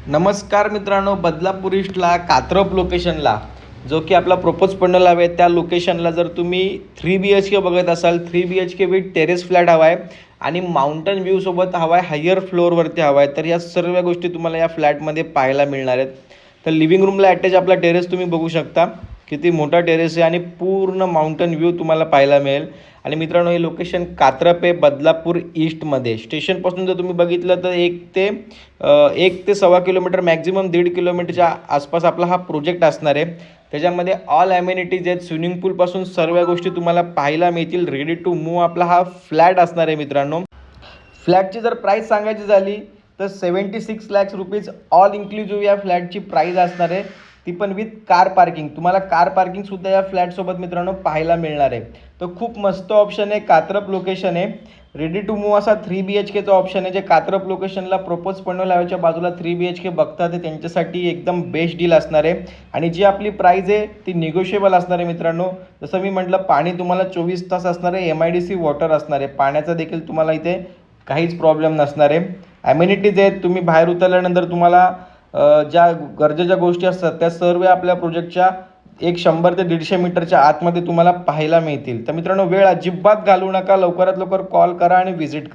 नमस्कार मित्रांनो, बदलापूर ईस्टला कात्रप लोकेशनला जो की आपला प्रपोज पंडल हवा आहे त्या लोकेशनला जर तुम्ही 3 BHK बघत असाल, 3 BHK विथ टेरेस फ्लॅट हवा आहे आणि माउंटन व्ह्यूसोबत हवा आहे, हायर फ्लोअरवरती हवा आहे, तर या सर्व गोष्टी तुम्हाला या फ्लॅटमध्ये पाहायला मिळणार आहेत. तर लिव्हिंग रूमला अटॅच आपला टेरेस तुम्ही बघू शकता, किती मोठा टेरेस आहे आणि पूर्ण माउंटन व्ह्यू तुम्हाला पाहायला मिळेल. आणि मित्रांनो, हे लोकेशन कात्रप आहे, बदलापूर ईस्टमध्ये. स्टेशनपासून जर तुम्ही बघितलं तर 1 ते 1.25 किलोमीटर, मॅक्झिमम 1.5 किलोमीटरच्या आसपास आपला हा प्रोजेक्ट असणार आहे. त्याच्यामध्ये ऑल ॲम्युनिटीज आहेत, स्विमिंग पूलपासून सर्व गोष्टी तुम्हाला पाहायला मिळतील. रेडी टू मूव्ह आपला हा फ्लॅट असणार आहे. मित्रांनो, फ्लॅटची जर प्राईस सांगायची झाली तर 76 लाख रुपीज ऑल इन्क्लुझिव्ह या फ्लॅटची प्राईस असणार आहे, ती पण विथ कार पार्किंग. तुम्हाला कार पार्किंगसुद्धा या फ्लॅटसोबत मित्रांनो पाहायला मिळणार आहे. तर खूप मस्त ऑप्शन आहे, कात्रप लोकेशन आहे. रेडी टू मूव्ह असा 3 BHKचा ऑप्शन आहे. जे कात्रप लोकेशनला प्रपोज पंडोल हायवेच्या बाजूला 3 BHK बघतात ते त्यांच्यासाठी एकदम बेस्ट डील असणार आहे. आणि जी आपली प्राईज आहे ती निगोशिएबल असणार आहे. मित्रांनो, जसं मी म्हटलं, पाणी तुम्हाला 24 तास असणार आहे, MIDC वॉटर असणार आहे, पाण्याचा देखील तुम्हाला इथे काहीच प्रॉब्लेम नसणार आहे. ॲम्युनिटीज आहेत, तुम्ही बाहेर उतरल्यानंतर तुम्हाला ज्या गरजेच्या गोष्टी असतात त्या सर्व आपल्या प्रोजेक्टच्या 100 ते 150 मीटरच्या आतमध्ये तुम्हाला पाहायला मिळतील. तर मित्रांनो, वेळ अजिबात घालवू नका, लवकरात लवकर कॉल करा आणि व्हिजिट करा.